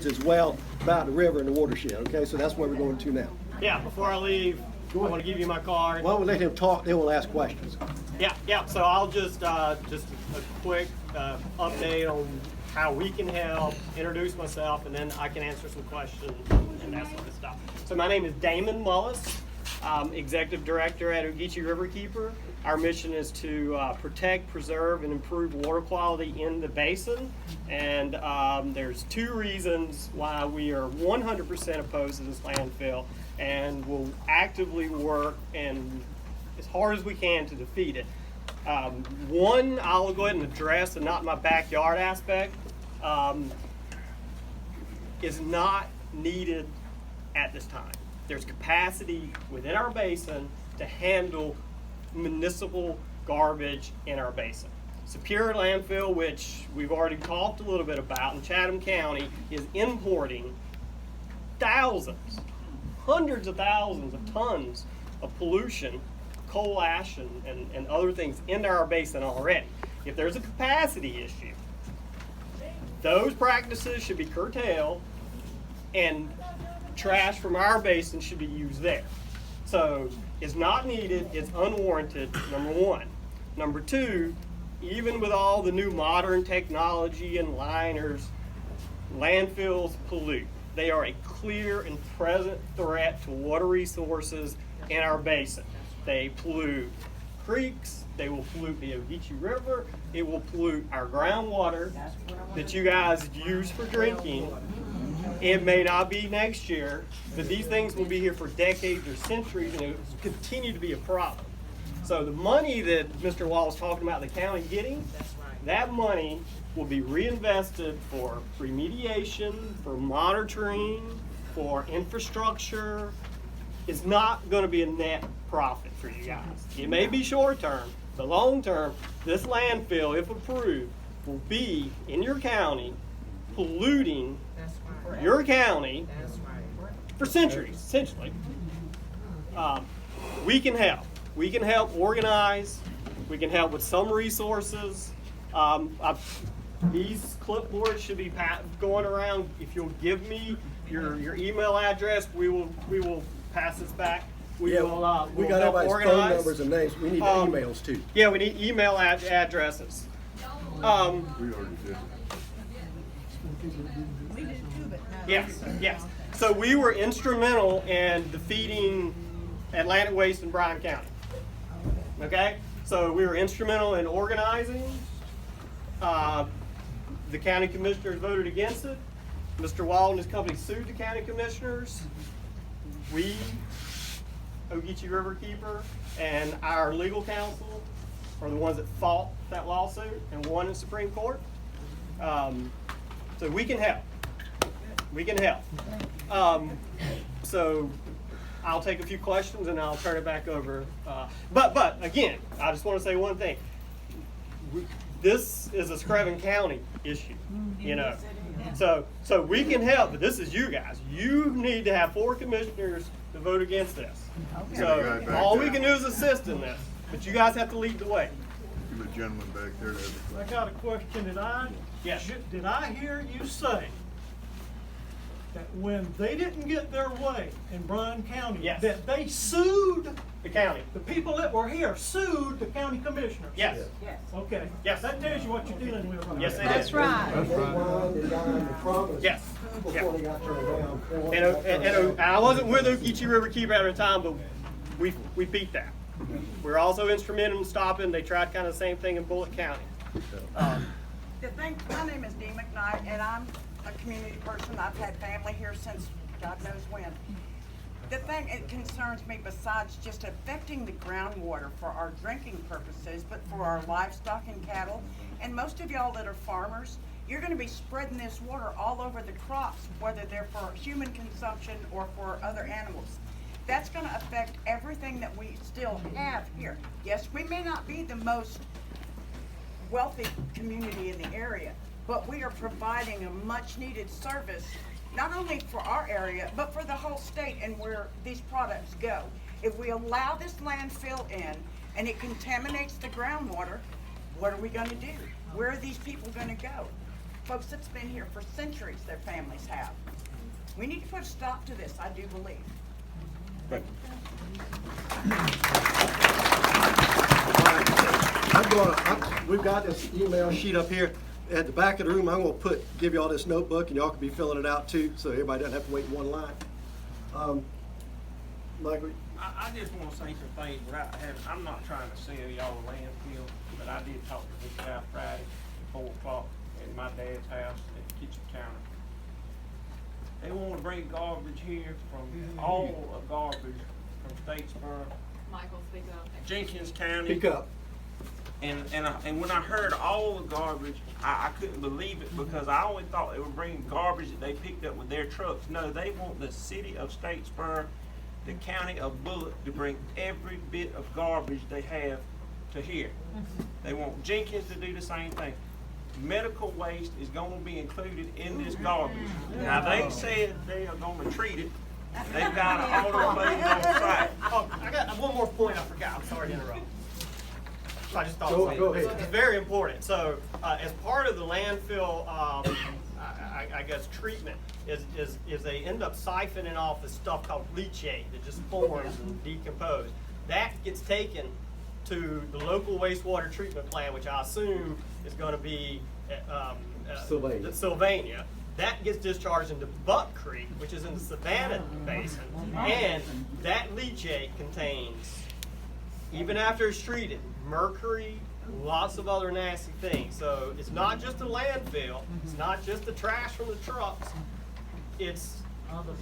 as well about the river and the watershed, okay? So that's where we're going to now. Yeah, before I leave, I want to give you my card. Why don't we let him talk, then we'll ask questions. Yeah, so I'll just a quick update on how we can help, introduce myself, and then I can answer some questions and that sort of stuff. So my name is Damon Mullis. I'm Executive Director at Ogeechee Riverkeeper. Our mission is to protect, preserve, and improve water quality in the basin. And there's two reasons why we are 100% opposed to this landfill, and will actively work and as hard as we can to defeat it. One, I'll go ahead and address, and not my backyard aspect, is not needed at this time. There's capacity within our basin to handle municipal garbage in our basin. Superior Landfill, which we've already talked a little bit about in Chatham County, is importing thousands, hundreds of thousands of tons of pollution, coal ash and other things into our basin already. If there's a capacity issue, those practices should be curtailed and trash from our basin should be used there. So it's not needed, it's unwarranted, number one. Number two, even with all the new modern technology and liners, landfills pollute. They are a clear and present threat to water resources in our basin. They pollute creeks, they will pollute the Ogeechee River, it will pollute our groundwater that you guys use for drinking. It may not be next year, but these things will be here for decades or centuries, and it will continue to be a problem. So the money that Mr. Wall was talking about the county getting, that money will be reinvested for remediation, for monitoring, for infrastructure. It's not going to be a net profit for you guys. It may be short term, but long term, this landfill, if approved, will be in your county, polluting your county for centuries, essentially. We can help. We can help organize. We can help with some resources. These clipboards should be going around. If you'll give me your email address, we will pass this back. We got everybody's organize. phone numbers and names. We need emails too. Yeah, we need email addresses. We already did. Yes. So we were instrumental in defeating Atlantic Waste in Bryan County. Okay? So we were instrumental in organizing. The county commissioners voted against it. Mr. Wall and his company sued the county commissioners. We, Ogeechee Riverkeeper, and our legal counsel are the ones that fought that lawsuit and won in Supreme Court. So we can help. We can help. So I'll take a few questions and I'll turn it back over. But again, I just want to say one thing. This is a Screven County issue, you know. So we can help, but this is you guys. You need to have 4 commissioners to vote against this. So all we can do is assist in this, but you guys have to lead the way. Give the gentleman back there. I got a question. Did I hear you say that when they didn't get their way in Bryan County, Yes. that they sued The county. the people that were here, sued the county commissioners? Yes. Okay. Yes. That tells you what you're dealing with right Yes, there. it is. That's right. They won, they signed the promise Yes. before they got turned down. And I wasn't with Ogeechee Riverkeeper at the time, but we beat that. We're also instrumental in stopping. They tried kind of the same thing in Bullitt County. My name is Dee McKnight, and I'm a community person. I've had family here since God knows when. The thing it concerns me, besides just affecting the groundwater for our drinking purposes, but for our livestock and cattle, and most of y'all that are farmers, you're going to be spreading this water all over the crops, whether they're for human consumption or for other animals. That's going to affect everything that we still have here. Yes, we may not be the most wealthy community in the area, but we are providing a much needed service, not only for our area, but for the whole state and where these products go. If we allow this landfill in and it contaminates the groundwater, what are we gonna do? Where are these people gonna go? folks that's been here for centuries, their families have. We need to put a stop to this, I do believe. We've got this email sheet up here. At the back of the room, I'm gonna give you all this notebook, and y'all can be filling it out too, so everybody doesn't have to wait in one line. Michael? I just wanna say some things without having, I'm not trying to sell y'all a landfill, but I did talk to this guy Friday at 4 o'clock at my dad's house at the kitchen counter. They wanna bring garbage here from all of garbage from Statesboro, Michael, speak up. Jenkins County. Speak up. And when I heard all the garbage, I couldn't believe it because I only thought they were bringing garbage that they picked up with their trucks. No, they want the city of Statesboro, the county of Bullitt, to bring every bit of garbage they have to here. They want Jenkins to do the same thing. Medical waste is going to be included in this garbage. Now, they said they are going to treat it. They've got an automated on site. Oh, I got one more point I forgot. I'm sorry to interrupt. I just thought Go of something. ahead. It's very important. So, as part of the landfill, I guess treatment is they end up siphoning off this stuff called leachate that just forms and decomposes. That gets taken to the local wastewater treatment plant, which I assume is going to be Sylvania. That gets discharged into Buck Creek, which is in the Savannah Basin, and that leachate contains, even after it's treated, mercury, lots of other nasty things. So it's not just a landfill, it's not just the trash from the trucks, it's other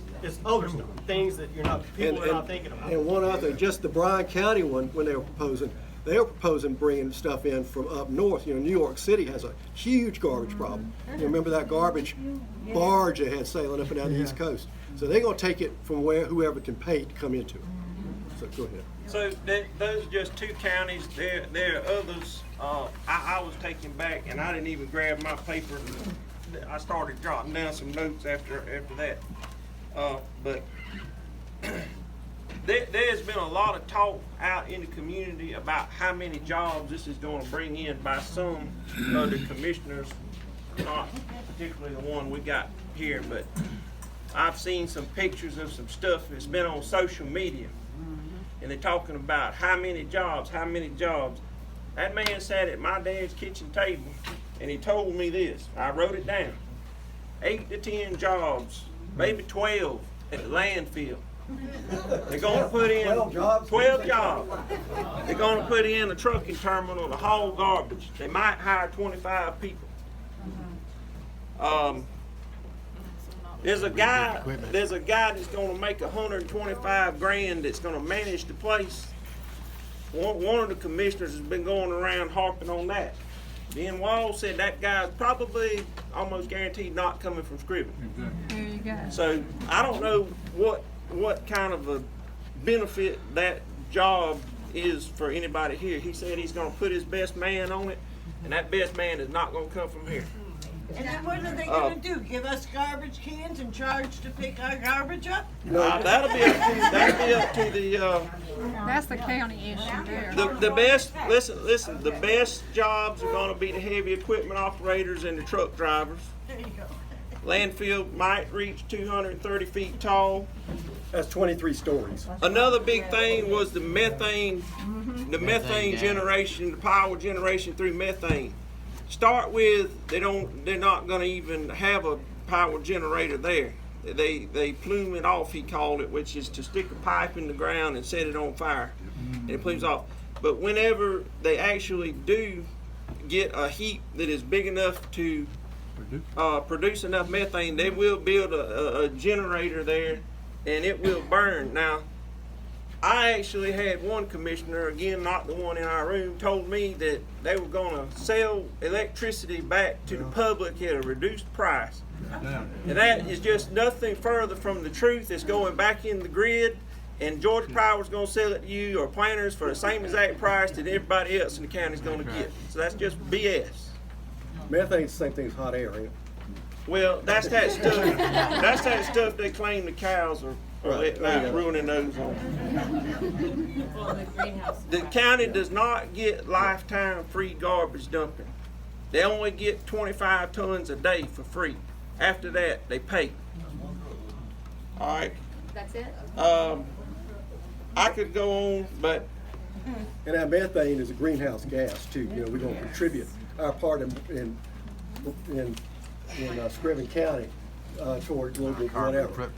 stuff, things that people are not thinking about. And one other, just the Bryan County one, when they were proposing bringing stuff in from up north. You know, New York City has a huge garbage problem. You remember that garbage barge they had sailing up and down the East Coast? So they're gonna take it from whoever can pay to come into it. So go ahead. So those are just 2 counties. There are others. I was taken back, and I didn't even grab my paper. I started jotting down some notes after that. But there's been a lot of talk out in the community about how many jobs this is going to bring in by some of the commissioners, not particularly the one we got here, but I've seen some pictures of some stuff that's been on social media. And they're talking about how many jobs. That man sat at my dad's kitchen table and he told me this. I wrote it down. 8 to 10 jobs, maybe 12 at the landfill. They're going to put in 12 jobs? 12 jobs. They're going to put in a trucking terminal to haul garbage. They might hire 25 people. There's a guy that's going to make 125 grand that's going to manage the place. One of the commissioners has been going around harping on that. Ben Wall said that guy's probably almost guaranteed not coming from Screven. There you go. So I don't know what kind of a benefit that job is for anybody here. He said he's going to put his best man on it, and that best man is not going to come from here. And then what are they gonna do? Give us garbage cans and charge to pick our garbage up? That'll be up to the. That's the county issue there. The best, listen, the best jobs are gonna be the heavy equipment operators and the truck drivers. There you go. Landfill might reach 230 feet tall. That's 23 stories. Another big thing was the methane generation, the power generation through methane. Start with, they're not gonna even have a power generator there. They plume it off, he called it, which is to stick a pipe in the ground and set it on fire. And it plumes off. But whenever they actually do get a heap that is big enough to produce enough methane, they will build a generator there and it will burn. Now, I actually had one commissioner, again not the one in our room, told me that they were gonna sell electricity back to the public at a reduced price. And that is just nothing further from the truth. It's going back in the grid, and Georgia Power's gonna sell it to you or Planters for the same exact price that everybody else in the county's gonna get. So that's just BS. Methane's the same thing as hot air, ain't it? Well, that's that stuff. That's that stuff they claim the cows are letting out, ruining those on. The county does not get lifetime free garbage dumping. They only get 25 tons a day for free. After that, they pay. All right. That's it? I could go on, but And that methane is a greenhouse gas too. You know, we're gonna contribute our part in Screven County toward global whatever.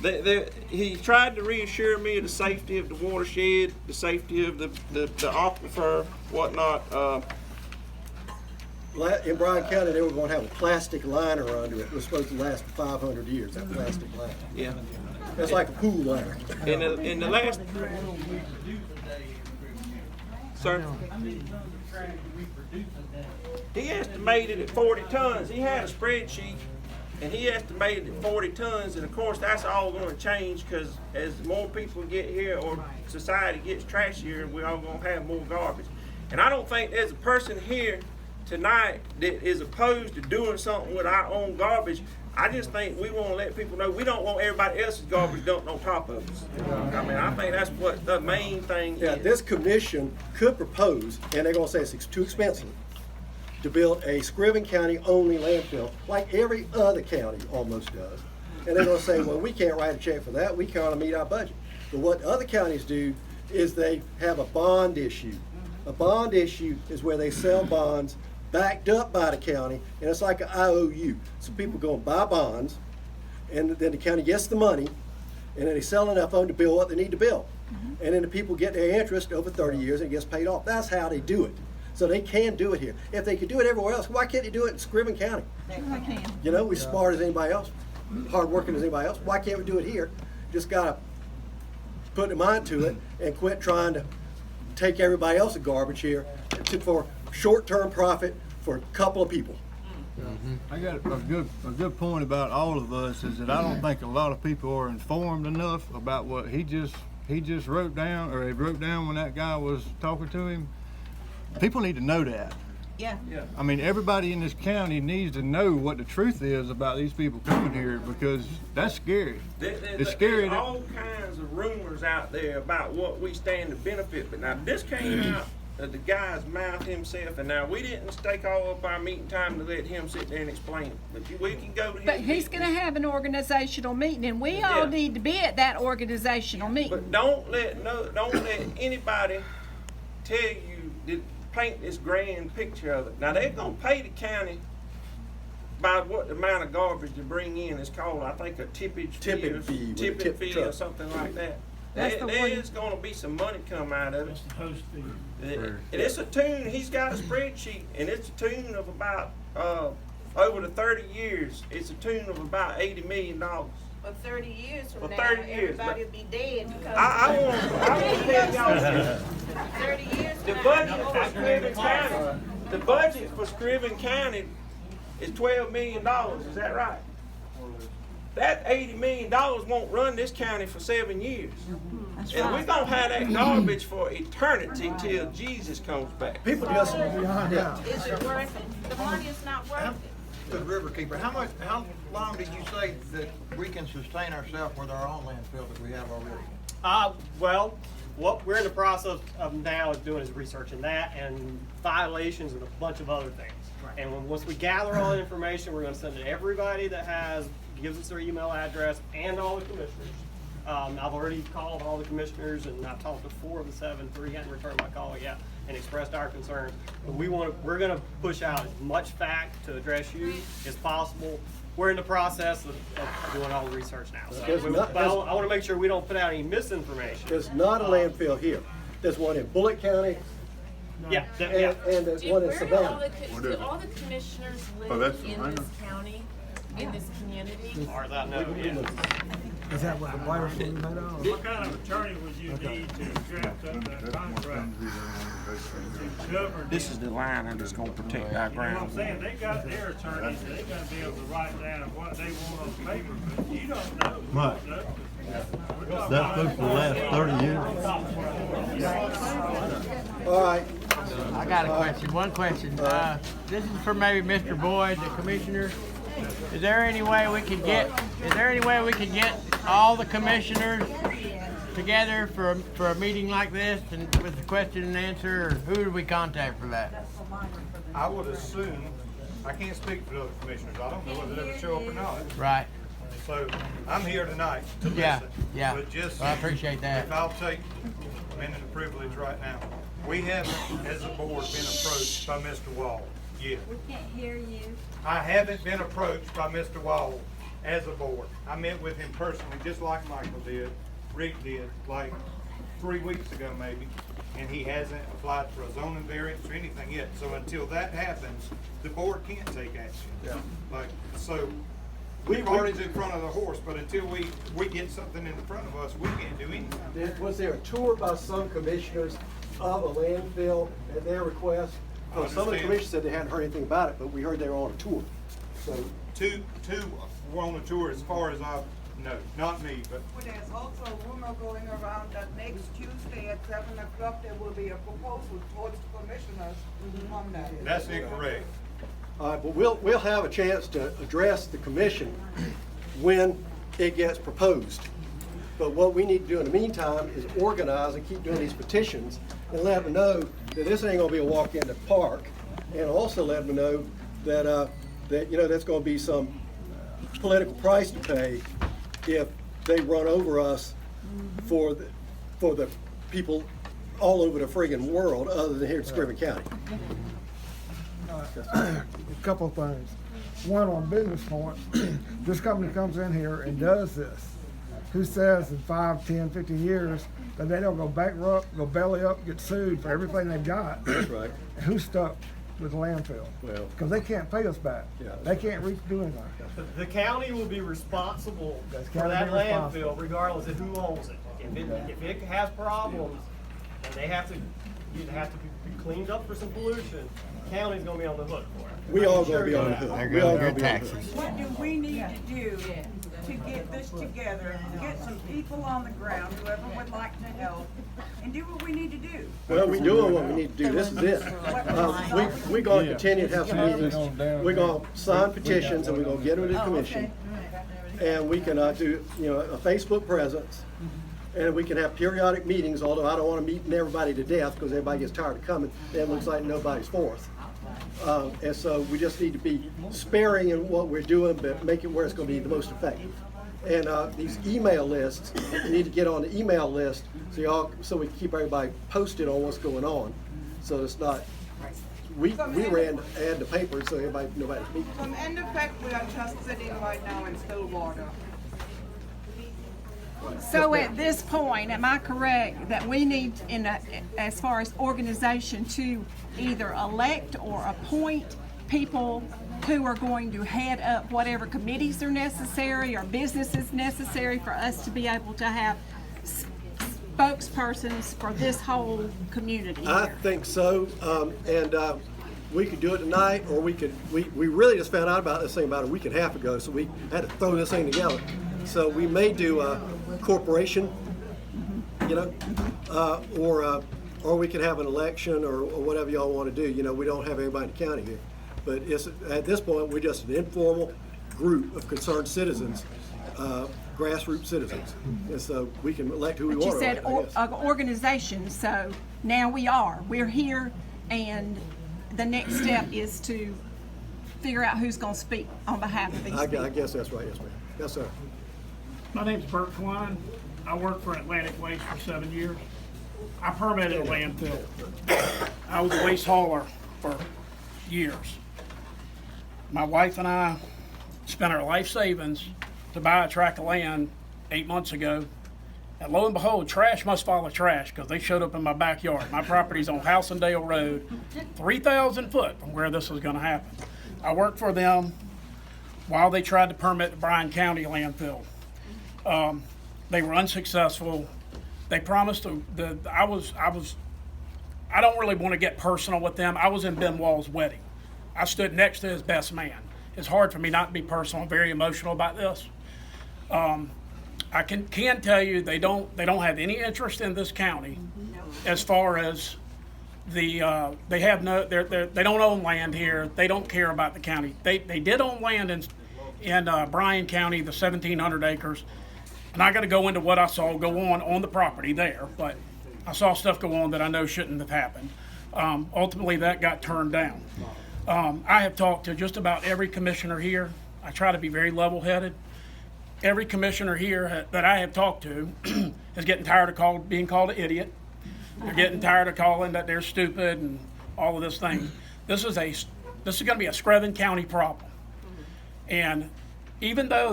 But, he tried to reassure me of the safety of the watershed, the safety of the aquifer, whatnot. in Bryan County, they were gonna have a plastic liner under it. It was supposed to last for 500 years, that plastic liner. Yeah. It's like a pool liner. In the last, sir, he estimated at 40 tons. He had a spreadsheet, and he estimated at 40 tons. And of course, that's all going to change because as more people get here or society gets trashier, we're all going to have more garbage. And I don't think there's a person here tonight that is opposed to doing something with our own garbage. I just think we want to let people know we don't want everybody else's garbage dumped on top of us. I mean, I think that's what the main thing Yeah, is. this commission could propose, and they're gonna say it's too expensive, to build a Screven County only landfill, like every other county almost does. And they're gonna say, well, we can't write a check for that, we can't meet our budget. But what other counties do is they have a bond issue. A bond issue is where they sell bonds backed up by the county, and it's like an IOU. So people go and buy bonds, and then the county gets the money, and then they sell enough of them to build what they need to build. And then the people get their interest over 30 years and it gets paid off. That's how they do it. So they can do it here. If they could do it everywhere else, why can't they do it in Screven County? I can. You know, we're as smart as anybody else, hard working as anybody else. Why can't we do it here? Just gotta put a mind to it and quit trying to take everybody else's garbage here for short-term profit for a couple of people. I got a good point about all of us is that I don't think a lot of people are informed enough about what he just wrote down, or he wrote down when that guy was talking to him. People need to know that. Yeah. I mean, everybody in this county needs to know what the truth is about these people coming here, because that's scary. It's scary. There's all kinds of rumors out there about what we stand to benefit, but now this came out of the guy's mouth himself, and now we didn't stake all up our meeting time to let him sit there and explain it, but we can go to his But he's meeting. gonna have an organizational meeting, and we Yeah. all need to be at that organizational meeting. But don't let anybody tell you that paint this grand picture of it. Now they're gonna pay the county by what the amount of garbage they bring in. It's called, I think, a tipping Tipping fee with a tipping tip fee truck. or something like that. That's the There one- is gonna be some money come out of it. That's the host fee. And it's a tune. He's got a spreadsheet, and it's a tune of about over the 30 years. It's a tune of about $80 million. Well, 30 years For from now, 30 years, everybody will be dead because I want to tell y'all 30 years the from budget now. for Screven County. The budget for Screven County is $12 million. Is that right? That $80 million won't run this county for 7 years. And we're gonna have that garbage for eternity till Jesus comes back. People just, yeah. Is it worth it? The money is not worth it. To the Riverkeeper, how long did you say that we can sustain ourselves with our own landfill that we have already? Well, what we're in the process of now is doing is researching that and violations and a bunch of other things. And once we gather all the information, we're gonna send it to everybody that gives us their email address and all the commissioners. I've already called all the commissioners and I've talked to 4 of the 7, 3 hadn't returned my call yet, and expressed our concerns. But we're gonna push out as much fact to address you as possible. We're in the process of doing all the research now. There's So not- but I wanna make sure we don't put out any misinformation. There's not a landfill here. There's one in Bullitt County Yeah, and there's one in Savannah. What is it? Do all the commissioners Oh, that's live in fine. this county, in this community? as far as I know, yeah. What kind of attorney would you need to draft up that contract to govern? This is the line that's gonna protect our You know what I'm ground. saying? They got their attorneys, they gotta be able to write down what they want on paper, but you don't know. Right. You don't know. That's supposed to last 30 years. All right, I got a question, one question. This is for maybe Mr. Boyd, the commissioner. Is there any way we could get all the commissioners together for a meeting like this and with the question and answer, or who do we contact for that? I would assume, I can't speak for the other commissioners, I don't know whether they would show up or not. Right. So, I'm here tonight to listen. Yeah. But just, Well, I appreciate that. if I'll take a minute of privilege right now. We haven't, as a board, been approached by Mr. Wall yet. We can't hear you. I haven't been approached by Mr. Wall as a board. I met with him personally, just like Michael did, Rick did, like 3 weeks ago maybe, and he hasn't applied for a zoning variance or anything yet. So until that happens, the board can't take action. Yeah. Like, so, we've already in front of the horse, but until we get something in front of us, we can't do anything. Was there a tour by some commissioners of a landfill at their request? Well, some of the understand. commissioners said they hadn't heard anything about it, but we heard they were on a tour. So, Two were on a tour as far as I know, not me, but There's also a rumor going around that next Tuesday at 7 o'clock, there will be a proposal towards the commissioners on that. that's incorrect. but we'll have a chance to address the commission when it gets proposed. But what we need to do in the meantime is organize and keep doing these petitions and let them know that this ain't gonna be a walk in the park. And also let them know that, there's gonna be some political price to pay if they run over us for the people all over the friggin' world other than here in Screven County. A couple of things. One, on business point, this company comes in here and does this. Who says in 5, 10, 15 years that they don't go bankrupt, go belly up, get sued for everything they've got? That's right. And who's stuck with the landfill? Well- Because they can't pay us back. Yeah, that's They can't do anything. The county will be responsible That's for county that responsible. landfill regardless of who owns it. If it has problems and they have to be cleaned up for some pollution, the county's gonna be on the hook for it. We all gonna be on the hook. There We all goes gonna your be on the hook. taxes. What do we need to do to get this together, get some people on the ground, whoever would like to help, and do what we need to do? Well, we're doing what we need to do. This is it. We're gonna continue to have some meetings. We're gonna sign petitions and we're gonna get them to the commission. And we can do, a Facebook presence. And we can have periodic meetings, although I don't wanna meet everybody to death because everybody gets tired of coming. Then it looks like nobody's for us. And so we just need to be sparing in what we're doing, but make it where it's gonna be the most effective. And these email lists, we need to get on the email list so we can keep everybody posted on what's going on. So it's not, we ran ad the paper so nobody's meeting. From end effect, we are just sitting right now in Stillwater. So at this point, am I correct that we need, as far as organization, to either elect or appoint people who are going to head up whatever committees are necessary or businesses necessary for us to be able to have spokespersons for this whole community I here? think so, and we could do it tonight, or we really just found out about this thing about a week and a half ago, so we had to throw this thing together. So we may do a corporation, or we could have an election or whatever y'all want to do. We don't have everybody in the county here. But at this point, we're just an informal group of concerned citizens, grassroots citizens. And so we can elect who we But want you to said elect, I guess. organization, so now we're here, and the next step is to figure out who's gonna speak on behalf of these I people. guess that's right, yes, ma'am. Yes, sir. My name's Bert Klein. I worked for Atlantic Waste for 7 years. I permitted a landfill. I was a waste hauler for years. My wife and I spent our life savings to buy a tract of land 8 months ago. And lo and behold, trash must follow trash because they showed up in my backyard. My property's on Housendale Road, 3,000 foot from where this was gonna happen. I worked for them while they tried to permit the Bryan County landfill. They were unsuccessful. They promised I don't really want to get personal with them. I was in Ben Wall's wedding. I stood next to his best man. It's hard for me not to be personal. I'm very emotional about this. I can tell you they don't have any interest in this county as far as they don't own land here. They don't care about the county. They did own land in Bryan County, the 1,700 acres. And I got to go into what I saw go on the property there, but I saw stuff go on that I know shouldn't have happened. Ultimately, that got turned down. I have talked to just about every commissioner here. I try to be very level-headed. Every commissioner here that I have talked to is getting tired of being called an idiot. They're getting tired of calling that they're stupid and all of this thing. This is going to be a Screven County problem. And even though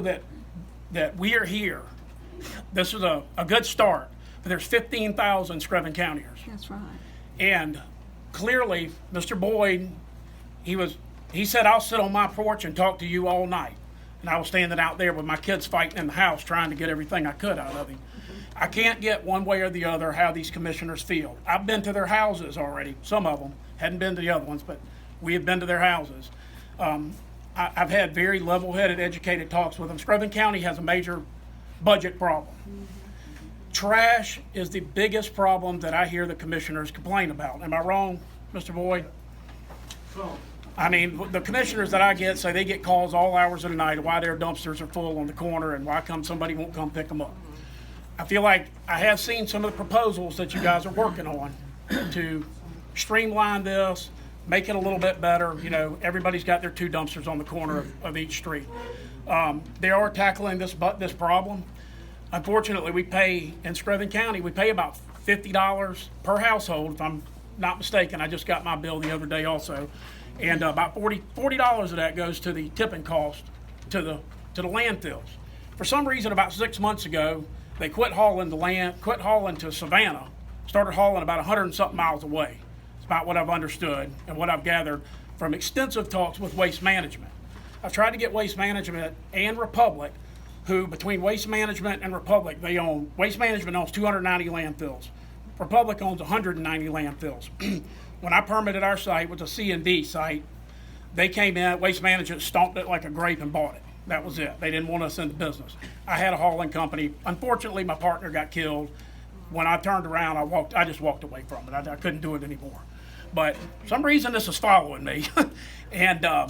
that we are here, this is a good start. But there's 15,000 Screven Countyers. That's right. And clearly, Mr. Boyd, he said, I'll sit on my porch and talk to you all night. And I was standing out there with my kids fighting in the house trying to get everything I could out of him. I can't get one way or the other how these commissioners feel. I've been to their houses already, some of them. Hadn't been to the other ones, but we have been to their houses. I've had very level-headed, educated talks with them. Screven County has a major budget problem. Trash is the biggest problem that I hear the commissioners complain about. Am I wrong, Mr. Boyd? I mean, the commissioners that I get say they get calls all hours of the night of why their dumpsters are full on the corner and why come somebody won't come pick them up. I feel like I have seen some of the proposals that you guys are working on to streamline this, make it a little bit better. You know, everybody's got their 2 dumpsters on the corner of each street. They are tackling this problem. Unfortunately, we pay, in Screven County, we pay about $50 per household, if I'm not mistaken. I just got my bill the other day also. And about $40 of that goes to the tipping cost to the landfills. For some reason, about 6 months ago, they quit hauling to Savannah, started hauling about 100 and something miles away. It's about what I've understood and what I've gathered from extensive talks with Waste Management. I've tried to get Waste Management and Republic, who between Waste Management and Republic, Waste Management owns 290 landfills. Republic owns 190 landfills. When I permitted our site, which was a C&D site, they came in, Waste Management stomped it like a grape and bought it. That was it. They didn't want us in the business. I had a hauling company. Unfortunately, my partner got killed. When I turned around, I just walked away from it. I couldn't do it anymore. But for some reason, this is following me. And I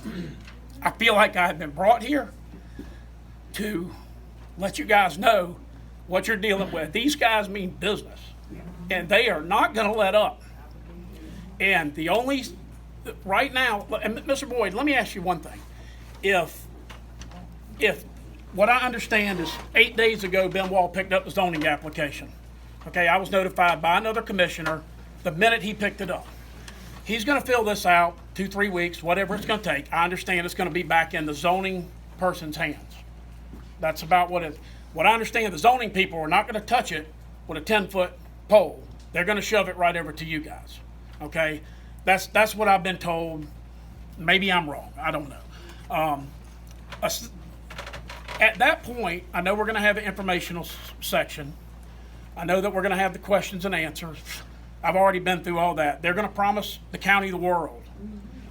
feel like I have been brought here to let you guys know what you're dealing with. These guys mean business, and they are not going to let up. And right now, and Mr. Boyd, let me ask you one thing. If what I understand is 8 days ago, Ben Wall picked up the zoning application. Okay, I was notified by another commissioner the minute he picked it up. He's going to fill this out 2-3 weeks, whatever it's going to take. I understand it's going to be back in the zoning person's hands. That's about what it is. What I understand, the zoning people are not going to touch it with a 10-foot pole. They're going to shove it right over to you guys. Okay, that's what I've been told. Maybe I'm wrong. I don't know. At that point, I know we're going to have an informational section. I know that we're going to have the questions and answers. I've already been through all that. They're going to promise the county the world.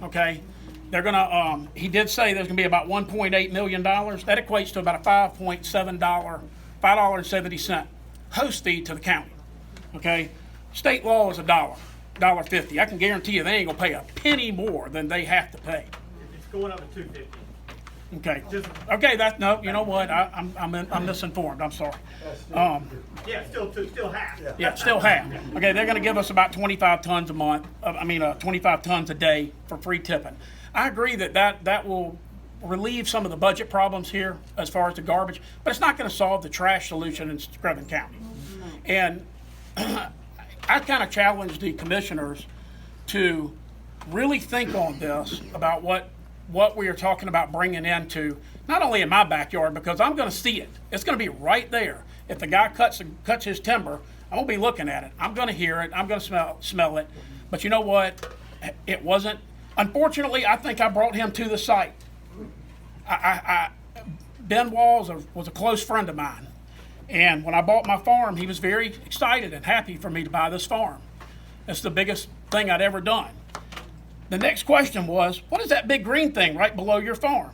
Okay, they're going to. He did say there's going to be about $1.8 million. That equates to about a $5.70 host fee to the county. Okay, state law is $1.50. I can guarantee you they ain't gonna pay a penny more than they have to pay. It's going up to $2.50. Okay. Okay. That's no. You know what? I'm misinformed. I'm sorry. Yeah, still half. Yeah, still half. Okay, they're going to give us about 25 tons a month. 25 tons a day for free tipping. I agree that will relieve some of the budget problems here as far as the garbage, but it's not going to solve the trash solution in Screven County. And I kind of challenge the commissioners to really think on this about what we are talking about bringing into, not only in my backyard, because I'm going to see it. It's going to be right there. If the guy cuts his timber, I won't be looking at it. I'm going to hear it. I'm going to smell it. But you know what? It wasn't. Unfortunately, I think I brought him to the site. Ben Wall was a close friend of mine. And when I bought my farm, he was very excited and happy for me to buy this farm. It's the biggest thing I'd ever done. The next question was, what is that big green thing right below your farm?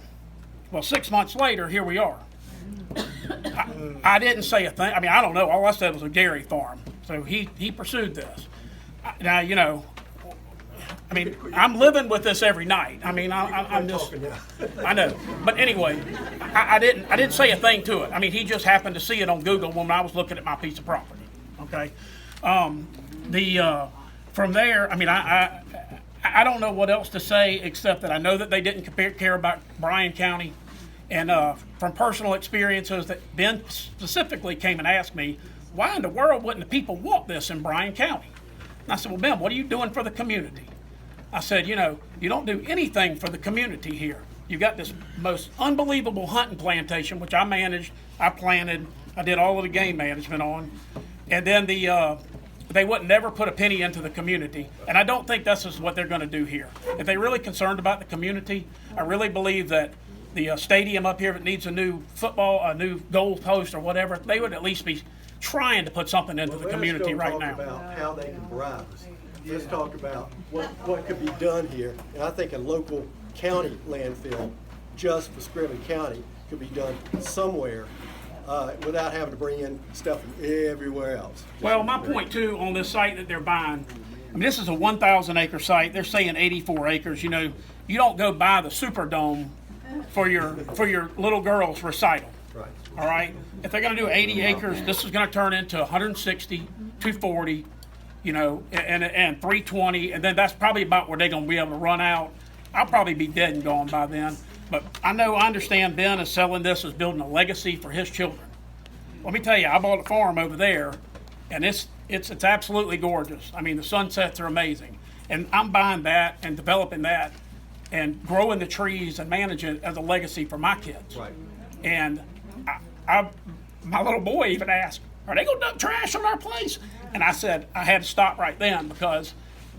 Well, 6 months later, here we are. I didn't say a thing. I mean, I don't know. All I said was a dairy farm. So he pursued this. Now, you know, I mean, I'm living with this every night. I mean, I'm just, I know. But anyway, I didn't say a thing to it. I mean, he just happened to see it on Google when I was looking at my piece of property. Okay. From there, I mean, I don't know what else to say except that I know that they didn't care about Bryan County. And from personal experiences, that Ben specifically came and asked me, why in the world wouldn't the people want this in Bryan County? And I said, well, Ben, what are you doing for the community? I said, you know, you don't do anything for the community here. You got this most unbelievable hunting plantation, which I managed, I planted, I did all of the game management on. And then they would never put a penny into the community. And I don't think this is what they're going to do here. If they're really concerned about the community, I really believe that the stadium up here, if it needs a new football, a new goal post or whatever, they would at least be trying to put something into the community right now. Let's talk about how they can bribe us. Let's talk about what could be done here. And I think a local county landfill just for Screven County could be done somewhere without having to bring in stuff from everywhere else. Well, my point too on this site that they're buying, I mean, this is a 1,000 acre site. They're saying 84 acres. You know, you don't go buy the Superdome for your little girl's recital. Right. All right. If they're going to do 80 acres, this is going to turn into 160, 240, you know, and 320, and then that's probably about where they're going to be able to run out. I'll probably be dead and gone by then. But I understand Ben is selling this as building a legacy for his children. Let me tell you, I bought a farm over there, and it's absolutely gorgeous. I mean, the sunsets are amazing, and I'm buying that and developing that, and growing the trees and managing it as a legacy for my kids. Right. And my little boy even asked, "Are they going to dump trash on our place?" And I said I had to stop right then because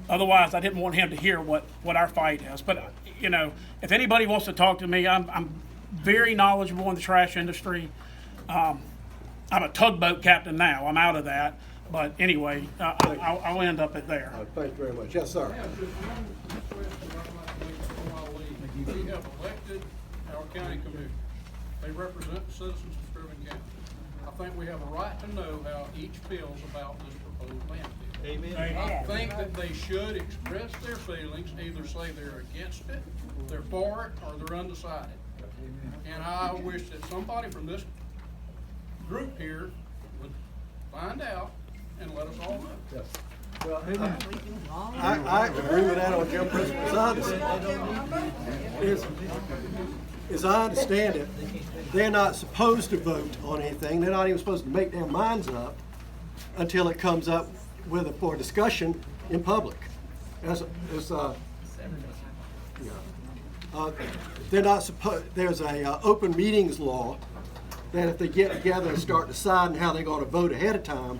otherwise I didn't want him to hear what our fight is. But you know, if anybody wants to talk to me, I'm very knowledgeable in the trash industry. I'm a tugboat captain now. I'm out of that. But anyway, I'll end up at there. Thank you very much. Yes, sir. We have elected our county commission. They represent the citizens of Screven County. I think we have a right to know how each feels about this proposed landfill. Amen. I think that they should express their feelings, either say they're against it, they're for it, or they're undecided. And I wish that somebody from this group here would find out and let us all know. Yes. Well, I agree with that on Jim Principle. As I understand it, they're not supposed to vote on anything. They're not even supposed to make their minds up until it comes up for discussion in public. They're not supposed. There's a open meetings law that if they get together and start deciding how they're going to vote ahead of time,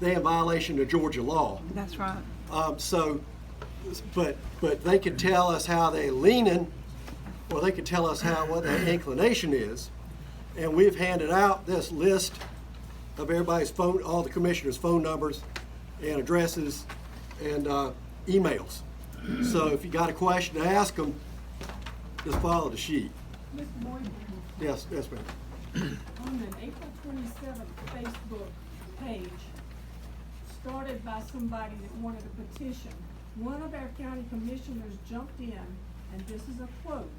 they're in violation of Georgia law. That's right. But they could tell us how they're leaning, or they could tell us what their inclination is. And we've handed out this list of everybody's phone, all the commissioners' phone numbers and addresses and emails. So if you got a question to ask them, just follow the sheet. Mr. Boyd, Yes, ma'am. on an April 27th Facebook page, started by somebody that wanted a petition, one of our county commissioners jumped in, and this is a quote: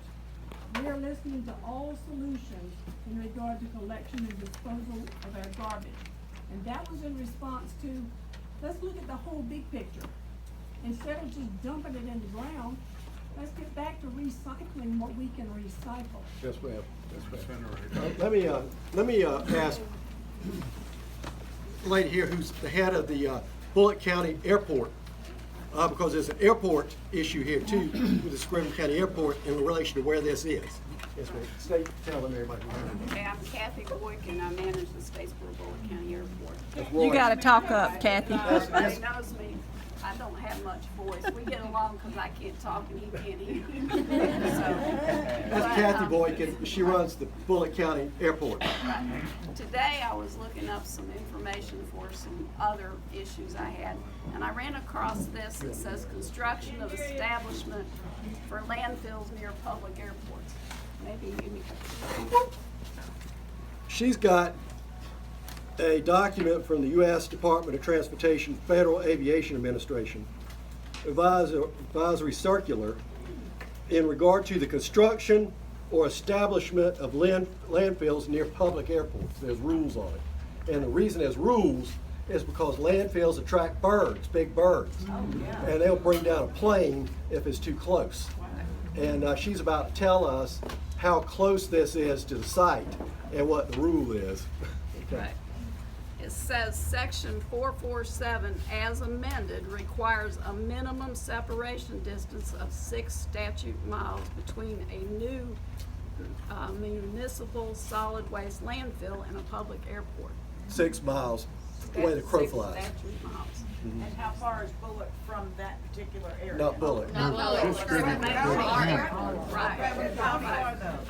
"We are listening to all solutions in regard to collection and disposal of our garbage." And that was in response to, let's look at the whole big picture. Instead of just dumping it in the ground, let's get back to recycling what we can recycle. Yes, ma'am. Yes, ma'am. Let me ask the lady here who's the head of the Bullitt County Airport, because there's an airport issue here too with the Screven County Airport in relation to where this is. Yes, ma'am. Tell them everybody. Okay, I'm Kathy Boyk, and I manage the Statesboro Bullitt County Airport. You got to talk up, Kathy. Everybody knows me. I don't have much voice. We get along because I can't talk and he can't hear. That's Kathy Boyk, and she runs the Bullitt County Airport. Right. Today I was looking up some information for some other issues I had, and I ran across this that says construction of establishment for landfills near public airports. Maybe you can. She's got a document from the U.S. Department of Transportation, Federal Aviation Administration, advisory circular in regard to the construction or establishment of landfills near public airports. There's rules on it. And the reason there's rules is because landfills attract birds, big birds. And they'll bring down a plane if it's too close. And she's about to tell us how close this is to the site and what the rule is. Right. It says section 447 as amended requires a minimum separation distance of 6 statute miles between a new municipal solid waste landfill and a public airport. 6 miles, the way the crow flies. 6 statute miles. And how far is Bullock from that particular area? Not Bullock. Right.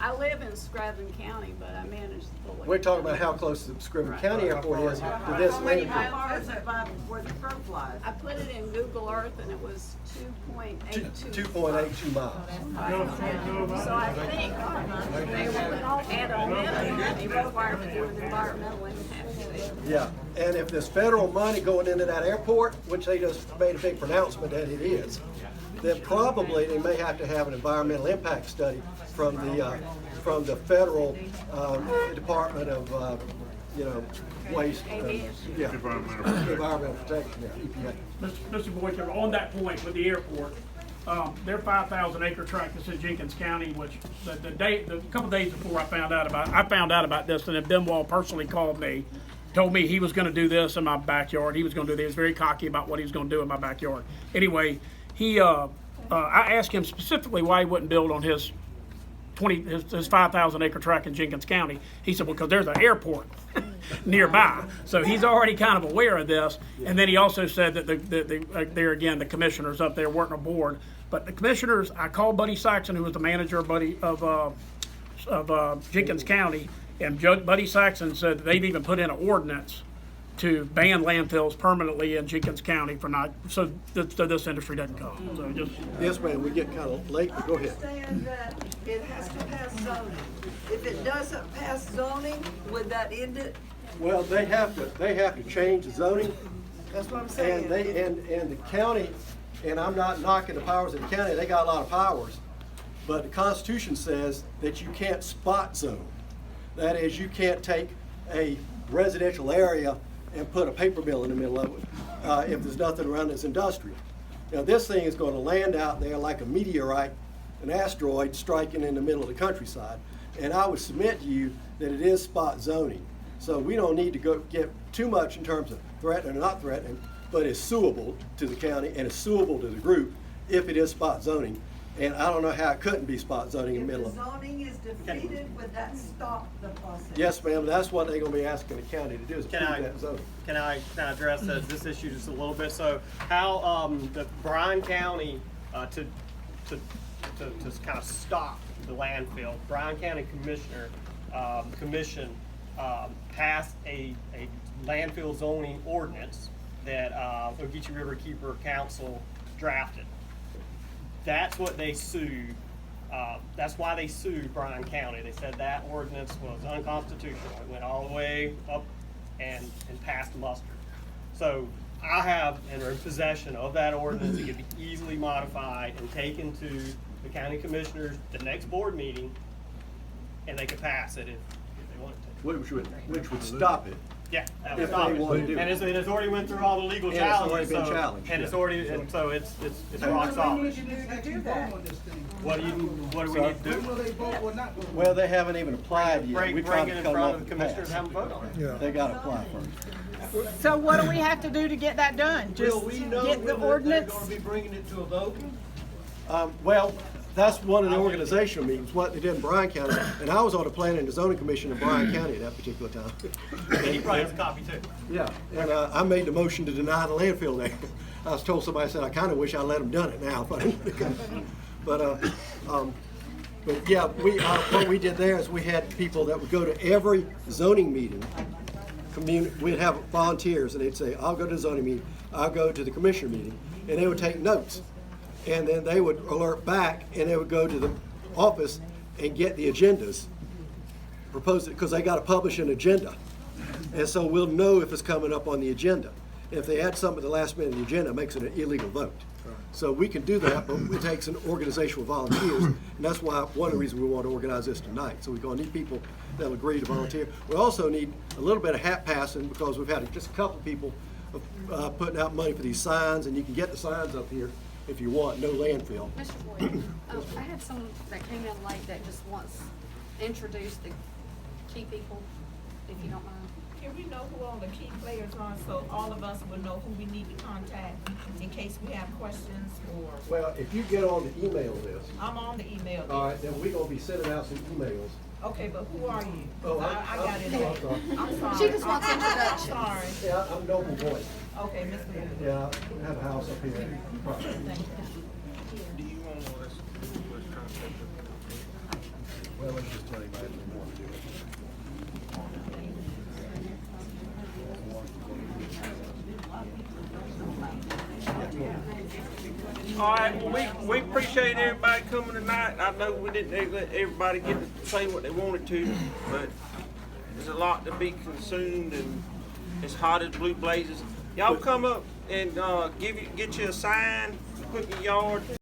I live in Screven County, but I manage the Bullock. We're talking about how close the Screven County Airport is to this landfill. How far is it by where the crow flies? I put it in Google Earth and it was 2.82. 2.82 miles. So I think they would at a minimum be required to do an environmental impact statement. Yeah, and if there's federal money going into that airport, which they just made a big pronouncement that it is, then probably they may have to have an environmental impact study from the federal Department of Waste, Environmental Protection, EPA. Mr. Boyd, on that point with the airport, their 5,000 acre tract that's in Jenkins County, which the couple days before I found out about this, and then Ben Wall personally called me, told me he was going to do this in my backyard. He was going to do this. He was very cocky about what he was going to do in my backyard. Anyway, I asked him specifically why he wouldn't build on his 5,000 acre tract in Jenkins County. He said, well, because there's an airport nearby. So he's already kind of aware of this. And then he also said that the commissioners up there weren't aboard. But the commissioners, I called Buddy Saxon, who was the manager of Jenkins County, and Buddy Saxon said that they've even put in an ordinance to ban landfills permanently in Jenkins County so this industry doesn't come. So just yes, ma'am. We get kind of late, but go ahead. Understand that it has to pass zoning. If it doesn't pass zoning, would that end it? Well, they have to change the zoning. That's what I'm saying. And the county, and I'm not knocking the powers of the county. They got a lot of powers, but the Constitution says that you can't spot zone. That is, you can't take a residential area and put a paper mill in the middle of it if there's nothing around that's industrial. Now this thing is going to land out there like a meteorite, an asteroid striking in the middle of the countryside. And I would submit to you that it is spot zoning. So we don't need to go get too much in terms of threatening or not threatening, but it's suable to the county and it's suable to the group if it is spot zoning. And I don't know how it couldn't be spot zoning in the middle of it. If the zoning is defeated, would that stop the process? Yes, ma'am. That's what they're going to be asking the county to do is approve that zoning. Can I address this issue just a little bit? So how the Bryan County to kind of stop the landfill, Bryan County Commission passed a landfill zoning ordinance that Ogeechee River Keeper Council drafted. That's what they sued. That's why they sued Bryan County. They said that ordinance was unconstitutional. It went all the way up and passed muster. So I have and are in possession of that ordinance. It could be easily modified and taken to the county commissioners the next board meeting, and they could pass it if they wanted to. Which would stop it. Yeah, that If would stop they it. want to do And it. it's already went through all the legal And it's challenges. already been challenged, And it's yeah. already, and so it's rock What do we solid. need to do to do that? What do we need to do? Well, they haven't even applied yet. Bring We tried it to in come front up of the with commissioners and have them vote on it. Yeah. They got to apply first. So what do we have to do to get that done? Just get the ordinance? Be bringing it to a vote? Well, that's one of the organizational meetings, what they did in Bryan County. And I was on the Planning and Zoning Commission in Bryan County at that particular time. And he probably has a copy too. Yeah, and I made the motion to deny the landfill there. I was told, somebody said, I kind of wish I let them done it now. But yeah, what we did there is we had people that would go to every zoning meeting. We'd have volunteers and they'd say, I'll go to the zoning meeting, I'll go to the commissioner meeting, and they would take notes. And then they would alert back and they would go to the office and get the agendas, propose it, because they got to publish an agenda. And so we'll know if it's coming up on the agenda. If they add something at the last minute of the agenda, it makes it an illegal vote. So we can do that, but it takes an organization with volunteers, and that's why one of the reasons we want to organize this tonight. So we're going to need people that'll agree to volunteer. We also need a little bit of hat passing because we've had just a couple of people of putting out money for these signs, and you can get the signs up here if you want, no landfill. Mr. Boyd, I have someone that came in late that just wants introduced the key people, if you don't mind. Can we know who all the key players are, so all of us will know who we need to contact in case we have questions or? Well, if you get on the email list, I'm on the email list. all right, then we're gonna be sending out some emails. Okay, but who are you? Oh, I got it. I'm sorry. I'm sorry. She just wants I'm introduction. sorry. Yeah, I'm Noble Boyd. Okay, Mr. Wood. Yeah, we have a house up here. Thank you. Do you want us to contact them? Well, let's just tell anybody if they want to do it. All right, well, we appreciate everybody coming tonight. I know we didn't let everybody get to say what they wanted to, but there's a lot to be consumed, and it's hot as blue blazes. Y'all come up and get you a sign, put in your yard.